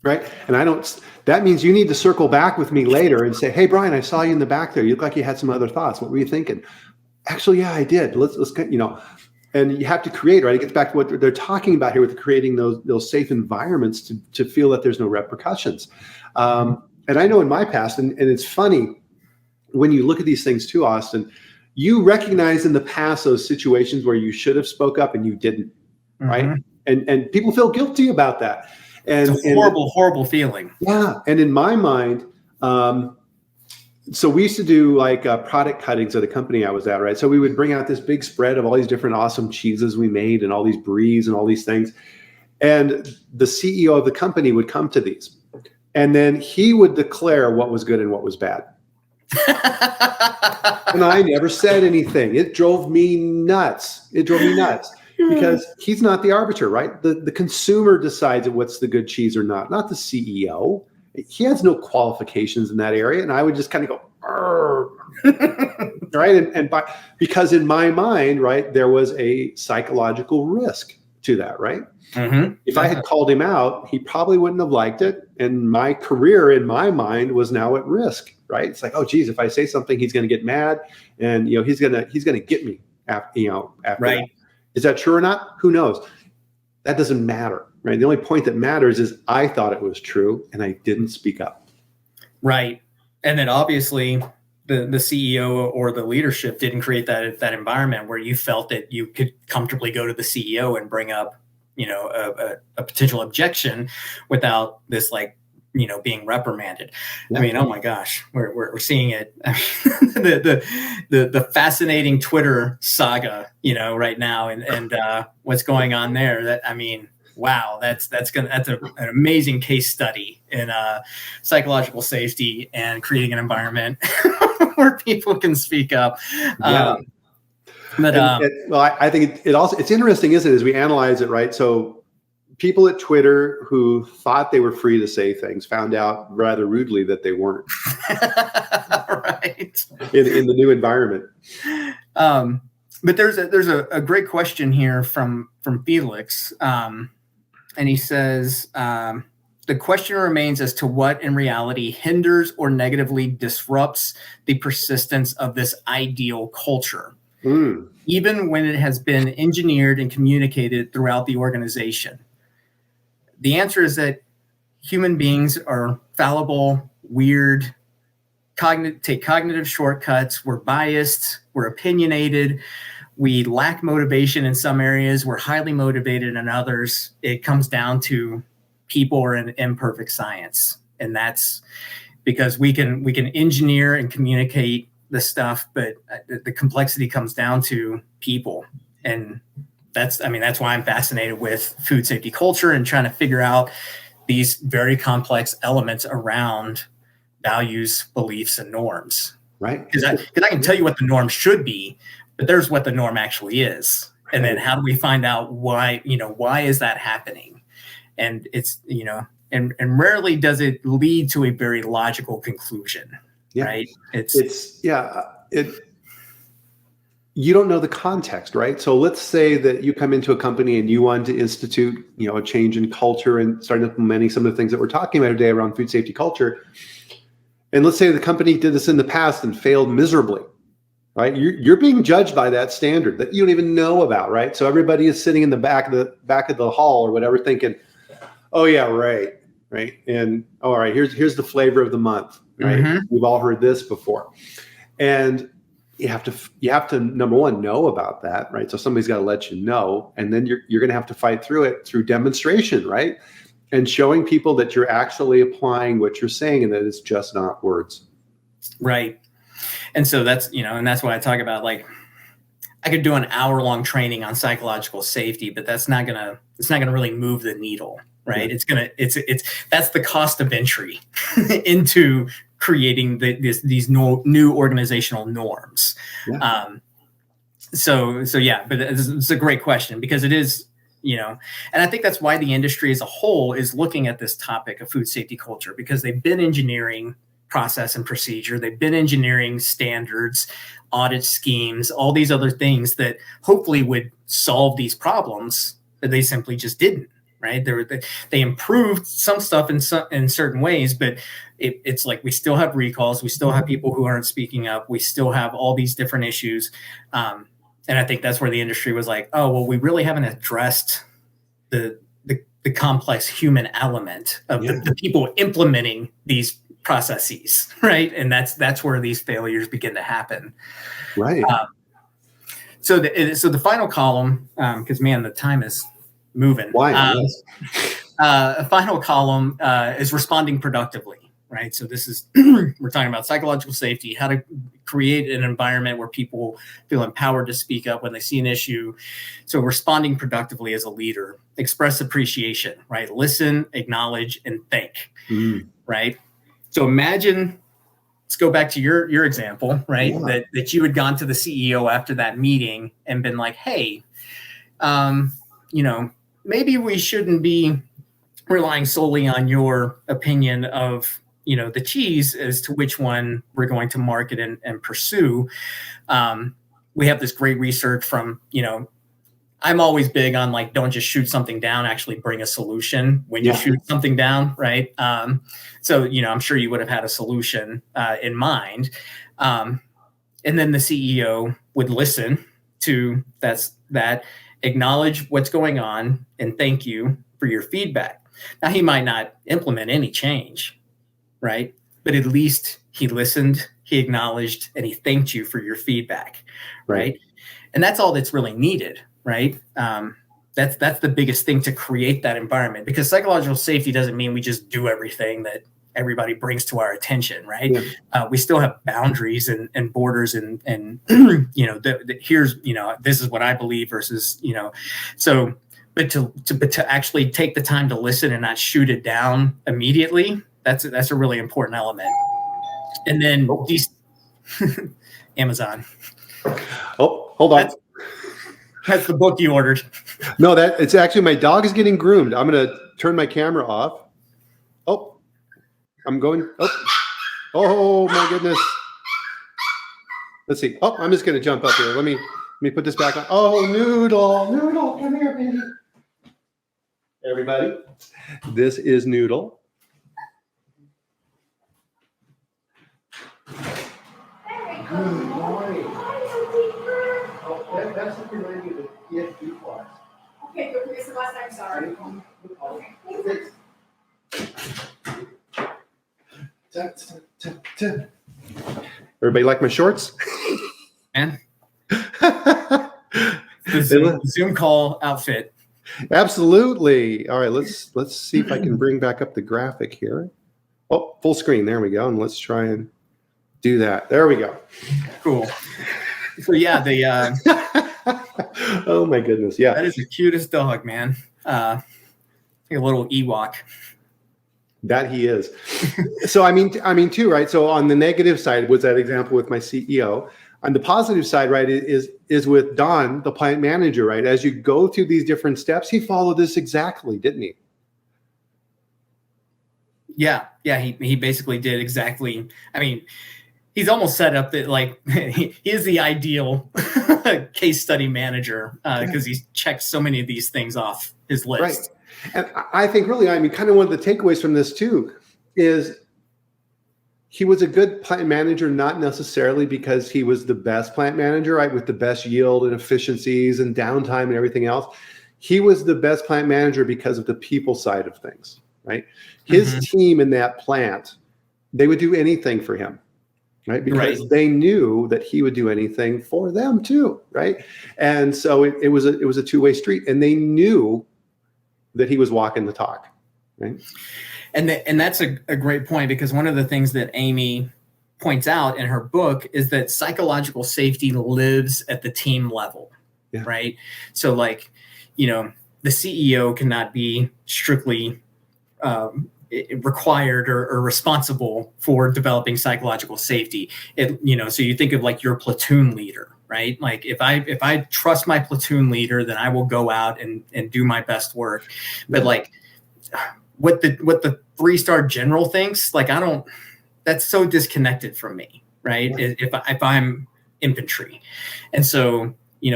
right? And that means you need to circle back with me later and say, hey, Bryan, I saw you in the back there. You look like you had some other thoughts. What were you thinking? Actually, yeah, I did. Let's and you have to create, right? It gets back to what they're talking about here with creating those safe environments to feel that there's no repercussions. And I know in my past, and it's funny when you look at these things too, Austin, you recognize in the past those situations where you should have spoke up and you didn't, right? And people feel guilty about that. And it's a horrible feeling. Yeah. And in my mind, so we used to do like product cuttings at a company I was at, right? So we would bring out this big spread of all these different awesome cheeses we made and all these bries and all these things. And the CEO of the company would come to these. And then he would declare what was good and what was bad. And I never said anything. It drove me nuts. Because he's not the arbiter, right? The consumer decides what's the good cheese or not the CEO. He has no qualifications in that area. And I would just kind of go, right? Because in my mind, right, there was a psychological risk to that, right? If I had called him out, he probably wouldn't have liked it. And my career in my mind was now at risk, right? It's like, oh, geez, if I say something, he's going to get mad and, he's going to get me after right. that. Is that true or not? Who knows? That doesn't matter, right? The only point that matters is I thought it was true and I didn't speak up. Right. And then obviously the CEO or the leadership didn't create that environment where you felt that you could comfortably go to the CEO and bring up, a potential objection without this being reprimanded. I mean, oh my gosh, we're seeing it. I mean, the fascinating Twitter saga, right now, and what's going on there. That, I mean, wow, that's an amazing case study in psychological safety and creating an environment where people can speak up. Yeah. I think it's interesting, isn't it, as we analyze it, right? So people at Twitter who thought they were free to say things found out rather rudely that they weren't. Right. In the new environment. But there's a great question here from Felix. And he says, the question remains as to what in reality hinders or negatively disrupts the persistence of this ideal culture, even when it has been engineered and communicated throughout the organization. The answer is that human beings are fallible, weird, take cognitive shortcuts. We're biased. We're opinionated. We lack motivation in some areas. We're highly motivated in others. It comes down to people are an imperfect science. And that's because we can engineer and communicate the stuff, but the complexity comes down to people. And that's why I'm fascinated with food safety culture and trying to figure out these very complex elements around values, beliefs, and norms. Right. Because I can tell you what the norm should be, but there's what the norm actually is. And then how do we find out why is that happening? And it's, and rarely does it lead to a very logical conclusion. Yeah. Right. You don't know the context, right? So let's say that you come into a company and you want to institute, a change in culture and start implementing some of the things that we're talking about today around food safety culture. And let's say the company did this in the past and failed miserably, right? You're being judged by that standard that you don't even know about, right? So everybody is sitting in the back of the hall or whatever, thinking, "Oh yeah, right." And all right, here's the flavor of the month, right? Mm-hmm. We've all heard this before, and you have to number one know about that, right? So somebody's got to let you know, and then you're going to have to fight through it through demonstration, right? And showing people that you're actually applying what you're saying and that it's just not words. Right. And so that's, and that's what I talk about. Like, I could do an hour-long training on psychological safety, but it's not gonna really move the needle, right? Yeah. That's the cost of entry into creating these new organizational norms. Yeah. So yeah, but it's a great question because it is, and I think that's why the industry as a whole is looking at this topic of food safety culture, because they've been engineering process and procedure. They've been engineering standards, audit schemes, all these other things that hopefully would solve these problems, but they simply just didn't, right? They improved some stuff in certain ways, but it's like we still have recalls. We still have people who aren't speaking up. We still have all these different issues. And I think that's where the industry was like, oh, well, we really haven't addressed the complex human element of the people implementing these processes, right? And that's where these failures begin to happen. Right. So the final column, because man, the time is moving. Why? A final column is responding productively, right? So this is we're talking about psychological safety, how to create an environment where people feel empowered to speak up when they see an issue. So responding productively as a leader, express appreciation, right? Listen, acknowledge, and thank, right? So imagine, let's go back to your example, right? Yeah. That you had gone to the CEO after that meeting and been like, hey, maybe we shouldn't be relying solely on your opinion of, the cheese as to which one we're going to market and pursue. We have this great research from, I'm always big on like, don't just shoot something down, actually bring a solution when you shoot something down, right? So, I'm sure you would have had a solution in mind. And then the CEO would listen to that, acknowledge what's going on, and thank you for your feedback. Now, he might not implement any change, right? But at least he listened, he acknowledged, and he thanked you for your feedback, right? And that's all that's really needed. Right. That's the biggest thing to create that environment, because psychological safety doesn't mean we just do everything that everybody brings to our attention. Right. Yeah. We still have boundaries and borders and here's, this is what I believe versus, so but to actually take the time to listen and not shoot it down immediately. That's a really important element. And then Amazon. Oh, hold on. That's the book you ordered. No, it's actually my dog is getting groomed. I'm going to turn my camera off. Oh, I'm going. Oh my goodness. Let's see. Oh, I'm just going to jump up here. Let me put this back on. Oh, Noodle, come here, baby. Everybody, this is Noodle. Good morning. That's what reminded me of the PFD class. Okay, go forget the last time, sorry. Okay. Everybody like my shorts? Man, the Zoom call outfit. Absolutely. All right, let's see if I can bring back up the graphic here. Oh, full screen. There we go. And let's try and do that. There we go. Cool. So yeah, oh my goodness. Yeah. That is the cutest dog, man. Like a little Ewok. That he is. So I mean too, right? So on the negative side was that example with my CEO. On the positive side, right, is with Don, the plant manager, right? As you go through these different steps, he followed this exactly, didn't he? Yeah, he basically did exactly. I mean, he's almost set up that like he is the ideal case study manager because he's checked so many of these things off his list. Right. And I think really, I mean, kind of one of the takeaways from this too is he was a good plant manager, not necessarily because he was the best plant manager, right, with the best yield and efficiencies and downtime and everything else. He was the best plant manager because of the people side of things, right? His team in that plant, they would do anything for him, right? Because they knew that he would do anything for them too, right? And so it was a two-way street, and they knew that he was walking the talk, right? And that's a great point, because one of the things that Amy points out in her book is that psychological safety lives at the team level, right? So like, the CEO cannot be strictly required or responsible for developing psychological safety. So you think of like your platoon leader, right? Like if I trust my platoon leader, then I will go out and do my best work. But like what the 3-star general thinks, like that's so disconnected from me, right? If I'm infantry. And so,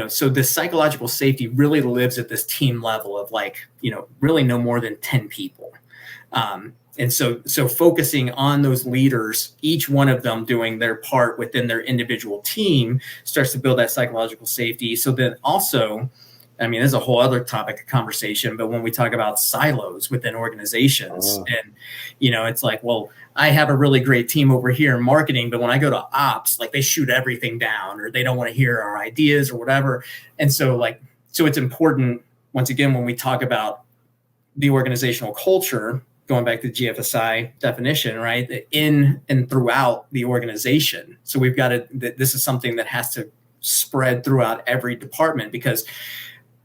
so this psychological safety really lives at this team level of like, really no more than 10 people. And so focusing on those leaders, each one of them doing their part within their individual team, starts to build that psychological safety. So then also, I mean, there's a whole other topic of conversation, but when we talk about silos within organizations and, it's like, well, I have a really great team over here in marketing, but when I go to ops, like they shoot everything down or they don't want to hear our ideas or whatever. And so it's important, once again, when we talk about the organizational culture, going back to GFSI definition, right? In and throughout the organization. So we've got this is something that has to spread throughout every department, because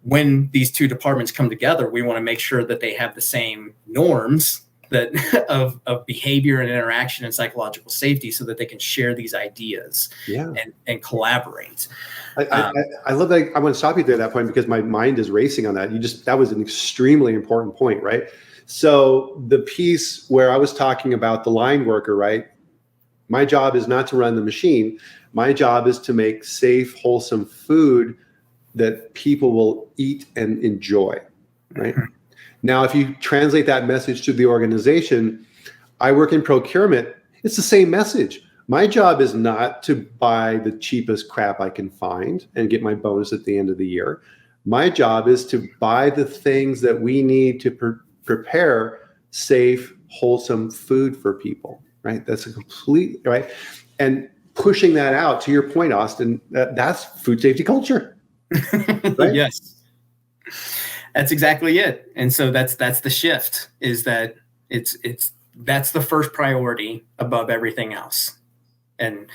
when these two departments come together, we want to make sure that they have the same norms of behavior and interaction and psychological safety, so that they can share these ideas and collaborate. I love that. I want to stop you there at that point, because my mind is racing on that. That was an extremely important point, right? So the piece where I was talking about the line worker, right? My job is not to run the machine. My job is to make safe, wholesome food that people will eat and enjoy, right? Now, if you translate that message to the organization, I work in procurement. It's the same message. My job is not to buy the cheapest crap I can find and get my bonus at the end of the year. My job is to buy the things that we need to prepare safe, wholesome food for people, right? That's a complete, right? And pushing that out, to your point, Austin, that's food safety culture. Right? Yes. That's exactly it. And so that's the shift, is that that's the first priority above everything else. And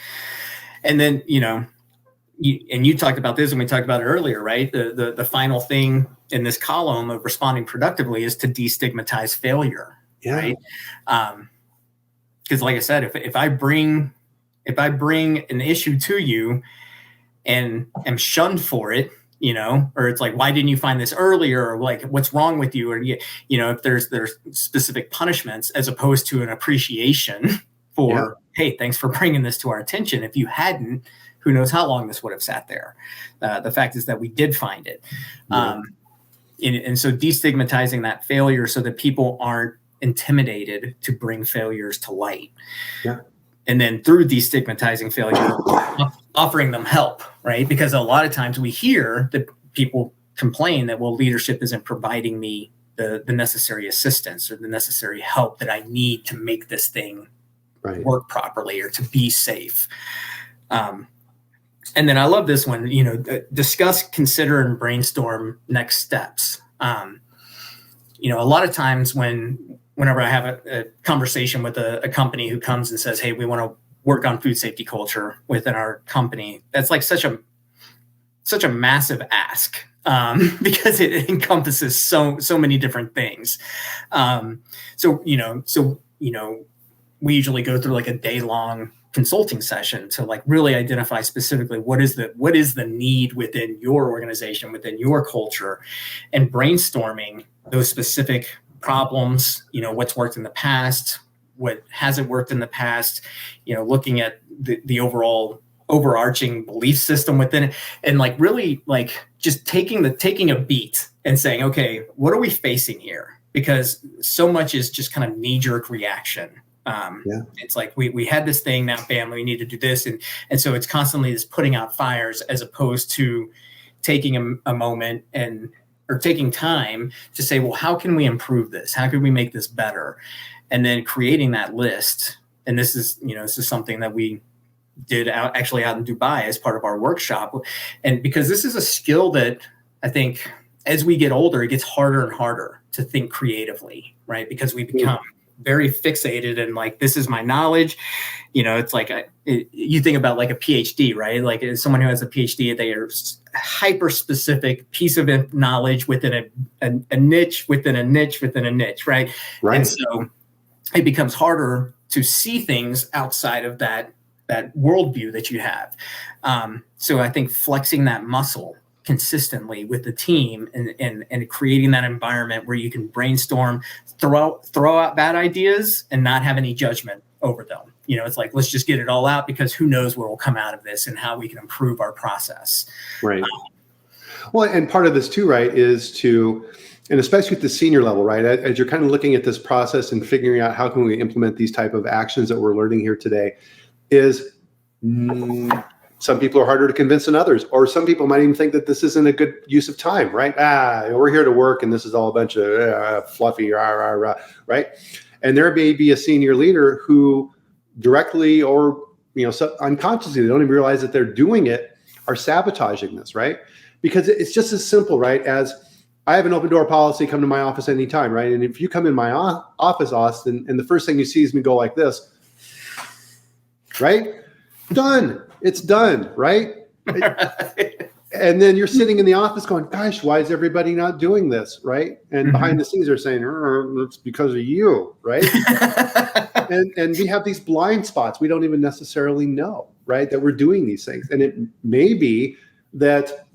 then, you talked about this, and we talked about it earlier, right? The final thing in this column of responding productively is to destigmatize failure, right? Because like I said, if I bring an issue to you and am shunned for it, or it's like, why didn't you find this earlier? Or like, what's wrong with you? Or, if there's specific punishments as opposed to an appreciation for, hey, thanks for bringing this to our attention. If you hadn't, who knows how long this would have sat there. The fact is that we did find it. And so destigmatizing that failure so that people aren't intimidated to bring failures to light. Yeah. And then through destigmatizing failure, offering them help, right? Because a lot of times we hear that people complain that, well, leadership isn't providing me the necessary assistance or the necessary help that I need to make this thing work properly or to be safe. And then I love this one, discuss, consider, and brainstorm next steps. A lot of times whenever I have a conversation with a company who comes and says, hey, we want to work on food safety culture within our company, that's like such a massive ask, because it encompasses so many different things. We usually go through like a day-long consulting session to like really identify specifically what is the need within your organization, within your culture, and brainstorming those specific problems, what's worked in the past, what hasn't worked in the past, looking at the overall overarching belief system within it, and like really like just taking a beat and saying, okay, what are we facing here? Because so much is just kind of knee-jerk reaction. It's like we had this thing, now bam, we need to do this, and so it's constantly just putting out fires, as opposed to taking a moment or taking time to say, well, how can we improve this? How can we make this better? And then creating that list. And this is something that we did out in Dubai as part of our workshop. And because this is a skill that I think as we get older, it gets harder and harder to think creatively, right? Because we become very fixated and like, this is my knowledge. It's like you think about like a PhD, right? Like someone who has a PhD, they are hyper specific piece of knowledge within a niche within a niche within a niche, right? And so it becomes harder to see things outside of that worldview that you have. So I think flexing that muscle consistently with the team and creating that environment where you can brainstorm, throw out bad ideas and not have any judgment over them. It's like, let's just get it all out, because who knows what will come out of this and how we can improve our process. Right. Well, and part of this too, right, is and especially at the senior level, right, as you're kind of looking at this process and figuring out how can we implement these type of actions that we're learning here today, is some people are harder to convince than others, or some people might even think that this isn't a good use of time, right? We're here to work, and this is all a bunch of fluffy, right? And there may be a senior leader who directly or unconsciously, they don't even realize that they're doing it, are sabotaging this, right? Because it's just as simple, right, as I have an open door policy, come to my office anytime, right? And if you come in my office, Austin, and the first thing you see is me go like this, right? Done. It's done, right? And then you're sitting in the office going, gosh, why is everybody not doing this, right? And behind the scenes they're saying, it's because of you, right? and we have these blind spots. We don't even necessarily know, right, that we're doing these things. And it may be that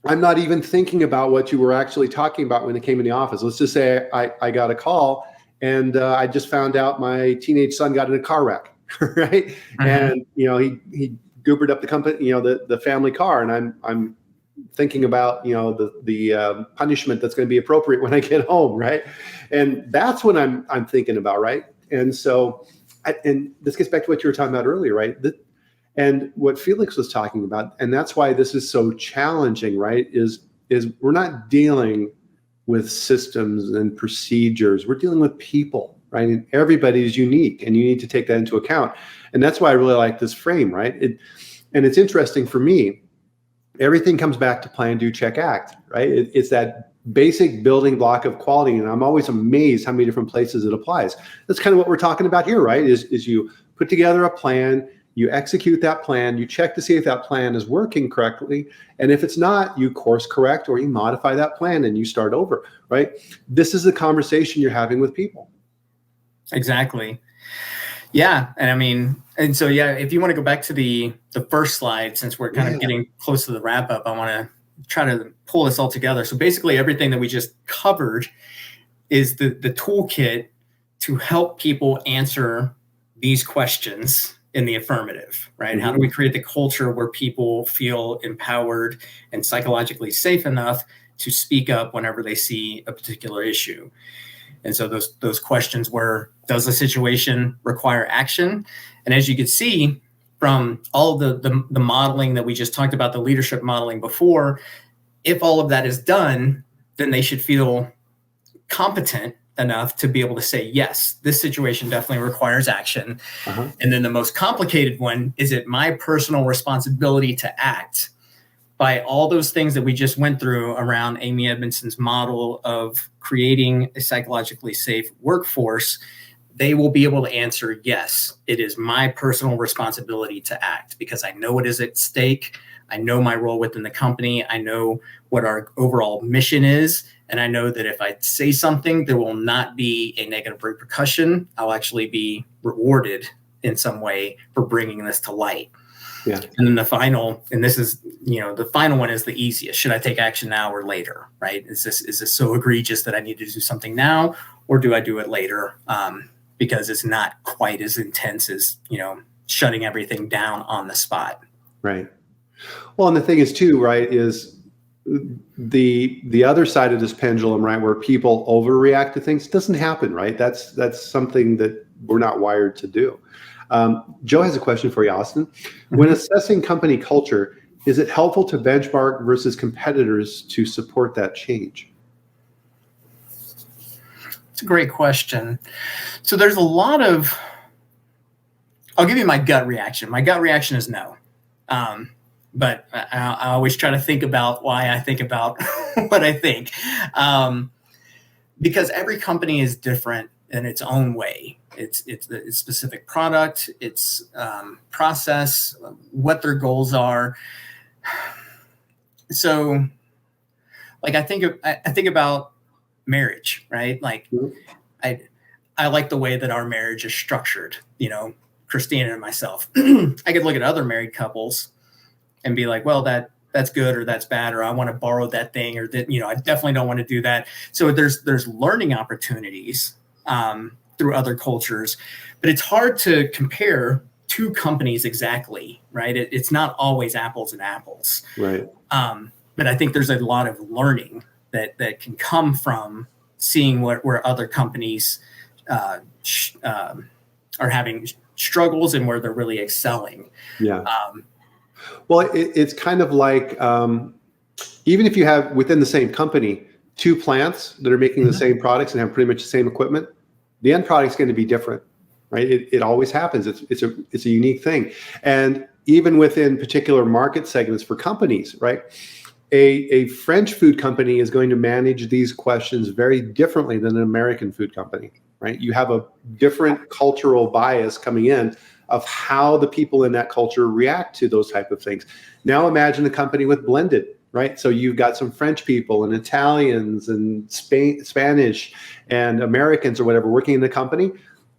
I'm not even thinking about what you were actually talking about when it came in the office. Let's just say I got a call and I just found out my teenage son got in a car wreck. Right. And, he goobered up the company, the family car. And I'm thinking about, the punishment that's going to be appropriate when I get home. Right. And that's what I'm thinking about. Right. And so, and this gets back to what you were talking about earlier, right? And what Felix was talking about, and that's why this is so challenging, right? Is we're not dealing with systems and procedures. We're dealing with people. Right. And everybody is unique, and you need to take that into account. And that's why I really like this frame. Right. And it's interesting for me. Everything comes back to plan, do, check, act. Right. It's that basic building block of quality. And I'm always amazed how many different places it applies. That's kind of what we're talking about here. Right. Is you put together a plan, you execute that plan, you check to see if that plan is working correctly. And if it's not, you course correct or you modify that plan and you start over. Right. This is the conversation you're having with people. Exactly. Yeah. And so, if you want to go back to the first slide, since we're kind of getting close to the wrap up, I want to try to pull this all together. So basically everything that we just covered is the toolkit to help people answer these questions in the affirmative, right? How do we create the culture where people feel empowered and psychologically safe enough to speak up whenever they see a particular issue? And so those questions were, does the situation require action? And as you can see from all of the modeling that we just talked about, the leadership modeling before, if all of that is done, then they should feel competent enough to be able to say, yes, this situation definitely requires action. Uh-huh. And then the most complicated one, is it my personal responsibility to act by all those things that we just went through around Amy Edmondson's model of creating a psychologically safe workforce? They will be able to answer, yes, it is my personal responsibility to act because I know what is at stake. I know my role within the company. I know what our overall mission is. And I know that if I say something, there will not be a negative repercussion. I'll actually be rewarded in some way for bringing this to light. Yeah. And then the final, and this is, the final one is the easiest. Should I take action now or later, right? Is this so egregious that I need to do something now, or do I do it later? Because it's not quite as intense as, shutting everything down on the spot. Right. Well, and the thing is too, right, is the other side of this pendulum, right, where people overreact to things doesn't happen, right? That's something that we're not wired to do. Joe has a question for you, Austin. When assessing company culture, is it helpful to benchmark versus competitors to support that change? It's a great question. So there's a lot of, I'll give you my gut reaction. My gut reaction is no. But I always try to think about why I think about what I think. Because every company is different in its own way. It's its specific product, its process, what their goals are. So, like I think about marriage, right? Like I like the way that our marriage is structured. Christina and myself. I could look at other married couples and be like, well, that's good or that's bad, or I want to borrow that thing, or that, I definitely don't want to do that. So there's learning opportunities through other cultures, but it's hard to compare two companies exactly, right? It's not always apples and apples. Right. But I think there's a lot of learning that can come from seeing where other companies are having struggles and where they're really excelling. Yeah. Well, it's kind of like, even if you have within the same company, two plants that are making the same products and have pretty much the same equipment, the end product is going to be different, right? It always happens. It's a unique thing. And even within particular market segments for companies, right? A French food company is going to manage these questions very differently than an American food company, right? You have a different cultural bias coming in of how the people in that culture react to those type of things. Now imagine a company with blended, right? So you've got some French people and Italians and Spanish and Americans or whatever working in the company.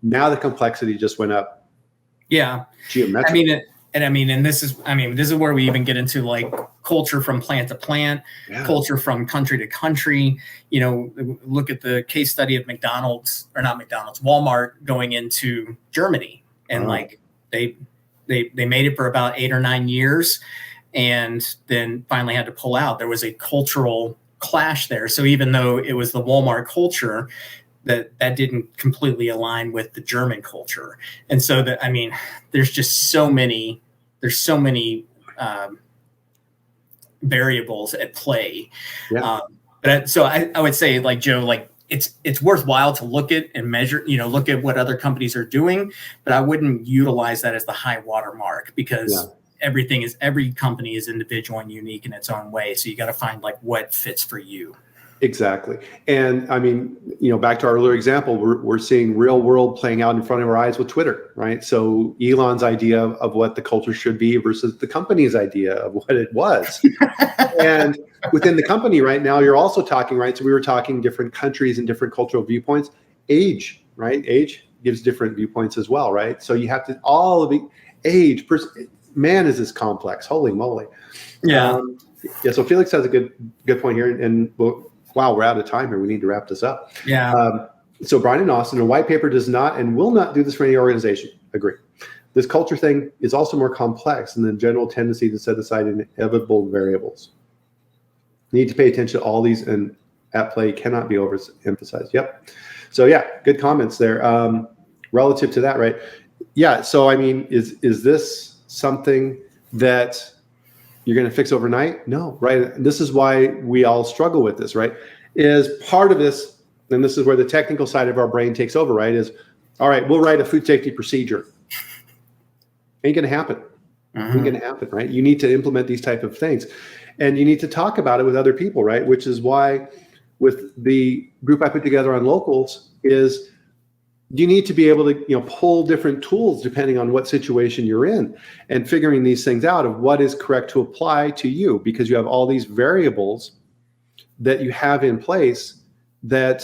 Now the complexity just went up. Yeah. Geometrically. And this is where we even get into like culture from plant to plant, culture from country to country. Look at the case study of Walmart going into Germany, and like they made it for about 8 or 9 years, and then finally had to pull out. There was a cultural clash there. So even though it was the Walmart culture, that didn't completely align with the German culture. And so there's just so many variables at play. Yeah. So I would say, like Joe, like it's worthwhile to look at and measure, look at what other companies are doing, but I wouldn't utilize that as the high water mark, because every company is individual and unique in its own way. So you got to find like what fits for you. Exactly. And back to our earlier example, we're seeing real world playing out in front of our eyes with Twitter, right? So Elon's idea of what the culture should be versus the company's idea of what it was. And within the company right now, you're also talking, right? So we were talking different countries and different cultural viewpoints. Age, right? Age gives different viewpoints as well, right? So you have to, all of the age, man, is this complex. Holy moly. Yeah. So Felix has a good point here. And wow, we're out of time here. We need to wrap this up. Yeah. So Bryan and Austin, a white paper does not and will not do this for any organization. Agree. This culture thing is also more complex than the general tendency to set aside inevitable variables. Need to pay attention to all these, and at play cannot be overemphasized. Yep. So good comments there. Relative to that, right? Yeah. So is this something that you're going to fix overnight? No, right? This is why we all struggle with this, right? Is part of this, and this is where the technical side of our brain takes over, right? Is, all right, we'll write a food safety procedure. Ain't going to happen. Ain't going to happen, right? You need to implement these type of things, and you need to talk about it with other people, right? Which is why with the group I put together on locals is you need to be able to, pull different tools depending on what situation you're in, and figuring these things out of what is correct to apply to you, because you have all these variables that you have in place that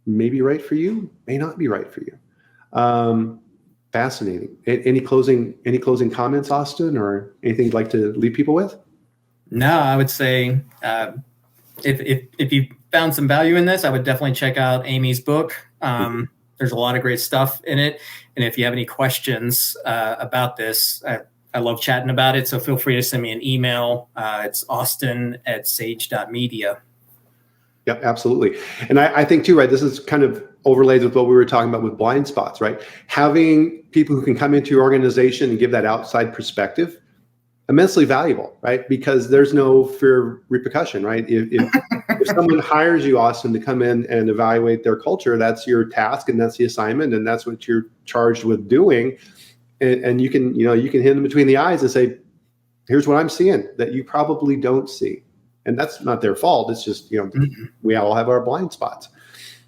may be right for you, may not be right for you. Fascinating. Any closing comments, Austin, or anything you'd like to leave people with? No, I would say if you found some value in this, I would definitely check out Amy's book. There's a lot of great stuff in it. And if you have any questions about this, I love chatting about it. So feel free to send me an email. It's austin@sage.media. Yep, absolutely. And I think too, right, this is kind of overlays with what we were talking about with blind spots, right? Having people who can come into your organization and give that outside perspective, immensely valuable, right? Because there's no fear of repercussion, right? If someone hires you, Austin, to come in and evaluate their culture, that's your task and that's the assignment and that's what you're charged with doing. And you can hit them between the eyes and say, here's what I'm seeing that you probably don't see. And that's not their fault. It's just, we all have our blind spots.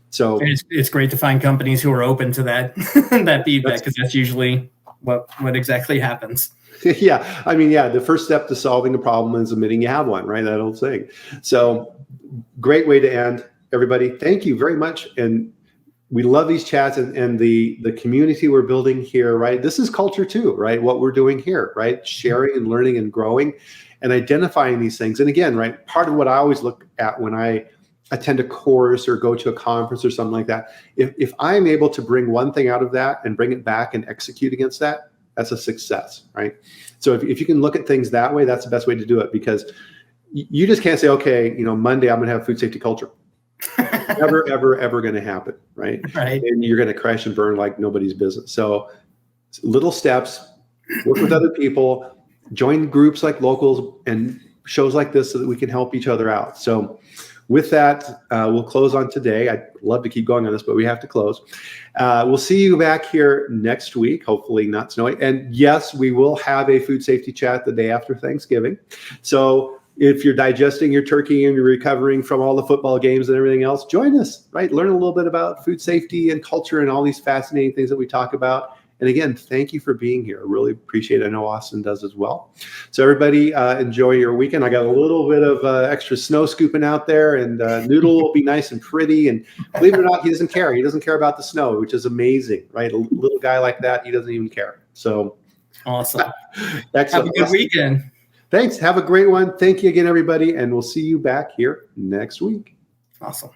So it's great to find companies who are open to that that feedback, because that's usually what exactly happens. Yeah. I mean, the first step to solving a problem is admitting you have one, right? That old saying. So great way to end. Everybody, thank you very much. And we love these chats and the community we're building here, right? This is culture too, right? What we're doing here, right? Sharing and learning and growing and identifying these things. And again, right, part of what I always look at when I attend a course or go to a conference or something like that, if I'm able to bring one thing out of that and bring it back and execute against that, that's a success, right? So if you can look at things that way, that's the best way to do it, because you just can't say, okay, Monday I'm going to have food safety culture. Never, ever, ever going to happen, right? Right. And you're going to crash and burn like nobody's business. So little steps, work with other people, join groups like locals and shows like this so that we can help each other out. So with that, we'll close on today. I'd love to keep going on this, but we have to close. We'll see you back here next week, hopefully not snowy. And yes, we will have a food safety chat the day after Thanksgiving. So if you're digesting your turkey and you're recovering from all the football games and everything else, join us, right? Learn a little bit about food safety and culture and all these fascinating things that we talk about. And again, thank you for being here. I really appreciate it. I know Austin does as well. So everybody, enjoy your weekend. I got a little bit of extra snow scooping out there, and Noodle will be nice and pretty. And believe it or not, he doesn't care. He doesn't care about the snow, which is amazing, right? A little guy like that, he doesn't even care. So awesome. Excellent. Have a good weekend. Thanks. Have a great one. Thank you again, everybody. And we'll see you back here next week. Awesome.